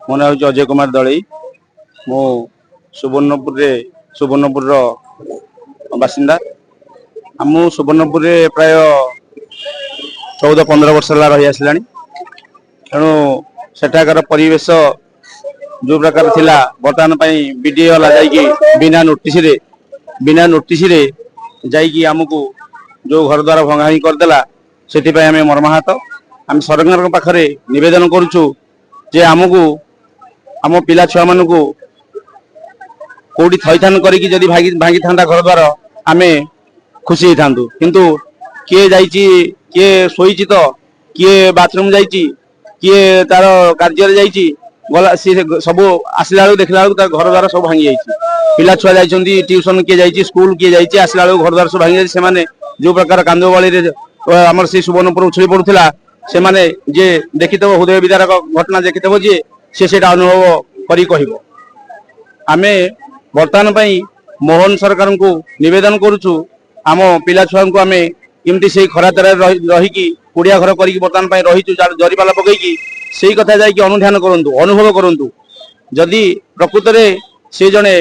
मो ना अजय कुमार दलई मो सुवर्णपुर बासिंदा आम सुवर्णपुर प्राय 14-15 वर्ष रही आसला तेणु सेठाकर परिवेश जो प्रकार थिला बर्तमान बीडीए वाला बिना नोटिस रे जाइकी आमको जो घर द्वार भंगाही करदेला से आम मर्माहत आम सरकार पाखे निवेदन करुचु जे आमको आम पिला छुआ मान कौटी थईथान करी जदि भांगी था घर द्वार आम खुशी था किंतु किए जाइए किए शोची तो किए बाथरूम जाइए किए तार कार्य गला सी सब आसला बेलू देखला बेलू घर द्वार सब भांगी जाइए पिला छुआ जाइए ट्यूशन किए जाइए स्कूल किए जाइए आसला बेलू घर द्वार सब भांगी जाइए से जो प्रकार कांदवाली आमर से सुवर्णपुर उछली पड़ूला से माने जे देखिथबो हृदय विदारक घटना देखिथबो जे से अनुभव करी कहबो आमे वर्तमान पई मोहन सरकार को निवेदन करूछु आम पिला छुआ को आमे केमती से खरा तरह रही की कुड़िया घर करी वर्तमान पई रहिचु जरीपाला पकईकी से कथा जाई अनुध्यान करंतु अनुभव करंतु जदि प्रकृत रे से जने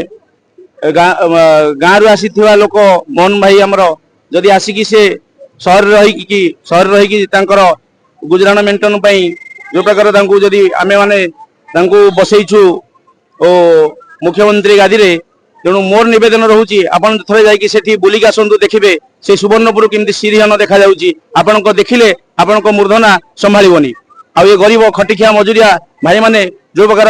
गाँ रु आसीथिबा लोक मोहन भाई हमर जदि आसिकी से शहर रही गुजराण मेंटेन जो प्रकार जदि आमे माने बसईछु ओ मुख्यमंत्री गादी रे तेणु मोर निवेदन रोची आपन थरे जाइकी सेठी बुलिक आसंतु देखिबे से सुवर्णपुर केमती सिरिहन देखा जाउची आपन को देखिले आपन को मूर्धना संभाळिबोनी आ ये गरीब खटिखिया मजुरिया भाई माने जो प्रकार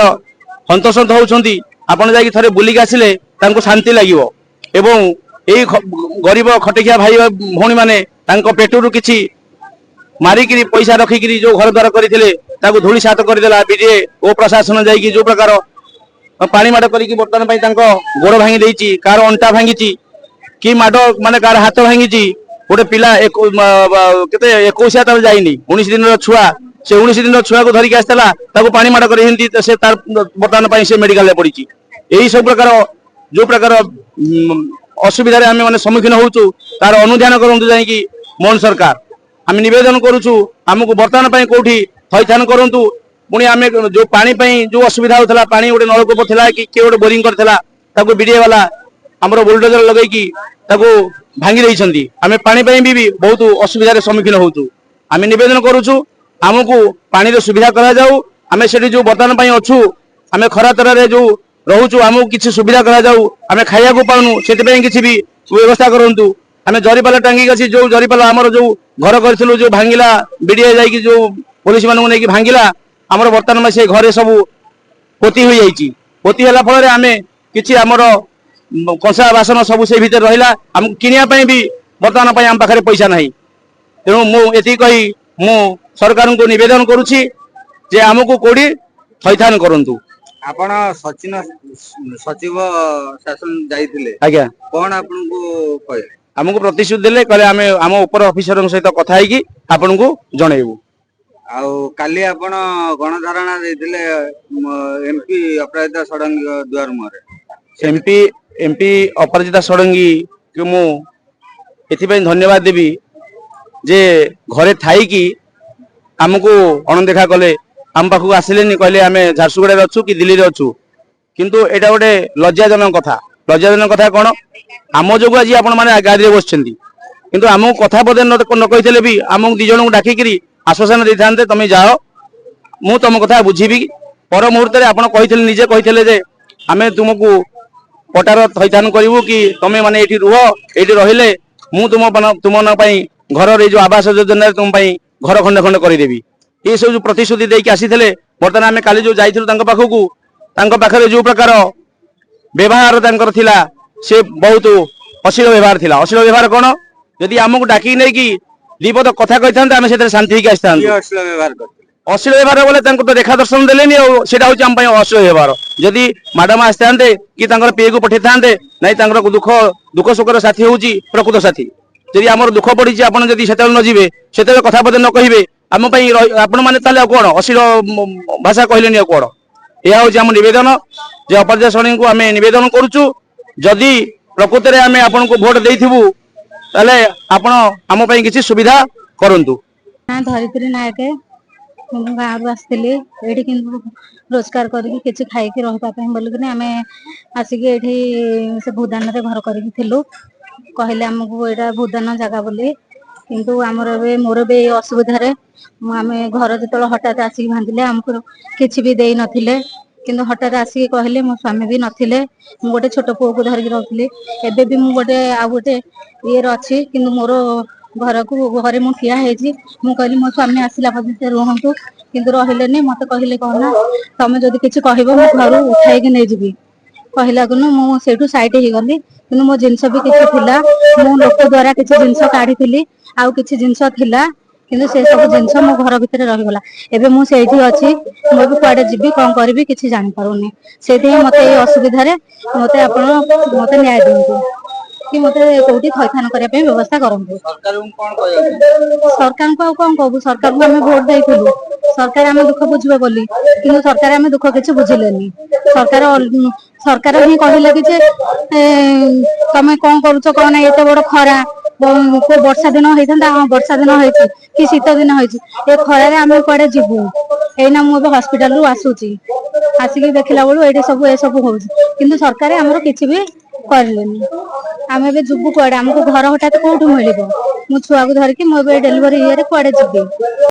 हंतसंत होउछंती आपन जाइकी थरे बुलिक आसिले तांको शांति लागिवो एवं एई गरीब खटिखिया भाई भौणी माने तांको पेटुरु किछि मारिकी पैसा रखिकी जो घर द्वार करथिले ताको धूली सात करदेला बीडीए ओ प्रशासन जाइकी जो प्रकार पानी माड़ करिकी बर्तमान पई तांको गोड़ भांगी देइची कार अंटा भांगीची कि माड़ माने कार हाथ भांगीची गोटे पिला केते 21 तक जाइनी 19 दिन रो छुआ से 19 दिन रो छुआ को धरिकी आस्तला ताको पानी माड़ करी हिंदी से तार बर्तमान पई से मेडिकल ले पड़ीची एही सब प्रकार जो प्रकार असुविधा रे आमे माने सम्मुखीन होउचु तार अनुध्यान करंतु जाइकी मोहन सरकार आम निवेदन करुचु आमको बर्तमान पई कोठी थईथान करंतु पुणी आम जो पानी पई जो असुविधा होता पानी गोटे नलकूप था कि किए गोटे बोरिंग करथिला ताको बीडीए वाला हमरो बुलडोजर लगेकी ताको भांगी देइछंती आमे पानी पई भी बहुत असुविधा रे सम्मुखीन होउचु आम निवेदन करुचु आमको पानी रे सुविधा करा जाऊ आमे सेठी जो बर्तमान पई अछु आमे खरा तरह रे जो रहूचु आमको किछि सुविधा करा जाऊ आमे खाइया को पाउनु सेति पई किछि भी व्यवस्था करंतु आमे जरीपाला टांगी गछि जो जरीपाला हमर जो घर करथिलु जो भांगिला बीडीए जाई जो पुलिस मानू नेकी भांगिला हमर बर्तमान में से घरे सब पोती हो जाइए पोती होला फल आमे किछि हमर कंसा बासन सब से भीतर रहिला हम किनिया पई भी बर्तमान पई हम पाखरे पैसा नाही तेणु मु एति कही मु सरकार को निवेदन करूछि जे हमको कोडी थैथान करंतु आपण सचिव शासन जाइथिले आज्ञा कोन आपन को कहे हमको प्रतिश्रुति देले कहले आमे हम ऊपर ऑफिसर सहित कथा होगी आपन को जणेबू आउ काली आपण गणधारणा देथिले एमपी अपराजिता षडंगी द्वार मुहरे एमपी अपराजिता षडंगी कि मु एथि पई धन्यवाद देबी जे घरे थाई कि हमको अणदेखा कले आम पाखु आसिलेनी कहले आमे झारसुगुड़ा रे अछु कि दिल्ली रे अछु किंतु एटा गोटे लज्जाजनक कथा कोन आम जोगु आज आपण माने गाड़ी रे बसछंती किंतु हमको कथा पदे न कहितले भी हमको दि जणक डाकिकरी आश्वासन देते तुम जाओ मु तुम कथा बुझी पर मुहूर्त आप निजे कही जे आम तुमको पटार थैथान करूँ कि तुम्हें माने ये रुह ये रहिले मु तुम घर जो आवास योजना तुम घर खंडे खंडे करदेवी ये सब जो प्रतिश्रुति देकी आसी बर्तमान आम काली जो जाइलु पाखे जो प्रकार व्यवहार थिला से बहुत अश्लील व्यवहार थिला अश्लील व्यवहार कौन जदि आमको डाकी नहीं कि दीपद कथा कही था आम शांति होगी आसता अश्लील व्यवहार बोले तो रेखा दर्शन देलेनी आम अश्लील व्यवहार जदि मैडम आसते कि पीए को पठे था नहीं दुख सुखर साथी हूँ प्रकृत साथी जदि आम दुख पड़ी आपड़ जब से न जी से कथा पदे न कहे आम आपण मैंने कौन अश्लील भाषा कहले कौन यह हूँ आम नवेदन जे अपराजिता षडंगी को आम नवेदन करुचु जदि प्रकृत में आम आपन को भोट देइथिबु ताले आपण आम पई किछि सुविधा करंतु ना धरित्री नायक ମୁଁ ଗାଁରୁ ଆସିଥିଲି ଏଇଠି କିନ୍ତୁ ରୋଜଗାର କରିକି କିଛି ଖାଇକି ରହିବା ପାଇଁ ବୋଲିକିନି ଆମେ ଆସିକି ଏଇଠି ସେ ଭୂଦାନରେ ଘର କରିକି ଥିଲୁ। କହିଲେ ଆମକୁ ଏଇଟା ଭୂଦାନ ଜାଗା ବୋଲି, କିନ୍ତୁ ଆମର ଏବେ ମୋର ବି ଏଇ ଅସୁବିଧାରେ ଆମେ ଘର ଯେତେବେଳେ ହଠାତ୍ ଆସିକି ଭାଙ୍ଗିଲେ ଆମକୁ କିଛି ବି ଦେଇ ନଥିଲେ, କିନ୍ତୁ ହଠାତ୍ ଆସିକି କହିଲେ ମୋ ସ୍ୱାମୀ ବି ନଥିଲେ, ମୁଁ ଗୋଟେ ଛୋଟ ପୁଅକୁ ଧରିକି ରହୁଥିଲି। ଏବେ ବି ମୁଁ ଗୋଟେ ଆଉ ଗୋଟେ ଇଏରେ ଅଛି, କିନ୍ତୁ ମୋର ଘରେ ମୁଁ ଠିଆ ହେଇଛି। ମୁଁ କହିଲି ମୋ ସ୍ୱାମୀ ଆସିଲା ପର୍ଯ୍ୟନ୍ତ ସେ ରୁହନ୍ତୁ, କିନ୍ତୁ ରହିଲେନି। ମତେ କହିଲେ କଣ ନା ତମେ ଯଦି କିଛି କହିବ ମୁଁ ଘରୁ ଉଠାଇକି ନେଇଯିବି। କହିଲାକୁನು ମୁଁ ସେଇଠୁ ସାଇଡ ହେଇଗଲି, କିନ୍ତୁ ମୋ ଜିନିଷ ବି କିଛି ଥିଲା। ମୁଁ ଲୋକ ଦ୍ଵାରା କିଛି ଜିନିଷ କାଢିଥିଲି, ଆଉ କିଛି ଜିନିଷ ଥିଲା, କିନ୍ତୁ ସେ ସବୁ ଜିନିଷ ମୋ ଘର ଭିତରେ ରହିଗଲା। ଏବେ ମୁଁ ସେଇଠି ଅଛି, ମୁଁ ବି କୁଆଡେ ଯିବି କଣ କରିବି କିଛି ଜାଣିପାରୁନି। ସେଇଥିପାଇଁ ମତେ ଏଇ ଅସୁବିଧାରେ ଆପଣ ମତେ ନ୍ୟାୟ ଦିଅନ୍ତୁ, କି ମତେ କୋଉଠି ଥଇଥାନ କରିବା ପାଇଁ ବ୍ୟବସ୍ଥା କରନ୍ତୁ। ସରକାରଙ୍କୁ କଣ କହିବା ପାଇଁ? ସରକାରଙ୍କୁ ଆଉ କଣ କହୁ, ସରକାରଙ୍କୁ ଆମେ ଭୋଟ ଦେଇଥିଲୁ, ସରକାର ଆମେ ଦୁଃଖ ବୁଝିବେ ବୋଲି, କିନ୍ତୁ ସରକାର ଆମେ ଦୁଃଖ କିଛି ବୁଝିଲେନି। ସରକାର ହିଁ କହିଲେ କି ଯେ ତମେ କଣ କରୁଛ କଣ ନାହିଁ, ଏତେ ବଡ ଖରା, କୋଉ ବର୍ଷା ଦିନ ହେଇଥାନ୍ତା, ହଁ ବର୍ଷା ଦିନ ହେଇଛି କି ଶୀତ ଦିନ ହେଇଛି, ଏ ଖରାରେ ଆମେ କୁଆଡେ ଯିବୁ। ଏଇନା ମୁଁ ଏବେ ହସ୍ପିଟାଲରୁ ଆସୁଛି, ଆସିକି ଦେଖିଲା ବେଳୁ ଏଇଠି ସବୁ ଏସବୁ ହଉଛି, କିନ୍ତୁ ସରକାର ଆମର କିଛି ବି କରିଲେନି। ଆମେ ଏବେ ଯିବୁ କୁଆଡେ, ଆମକୁ ଘର ହଠାତ୍ କୋଉଠୁ ମିଳିବ। ମୁଁ ଛୁଆକୁ ଧରିକି ମୁଁ ଏବେ ଡେଲିଭରି ଇଏରେ କୁଆଡେ ଯିବି।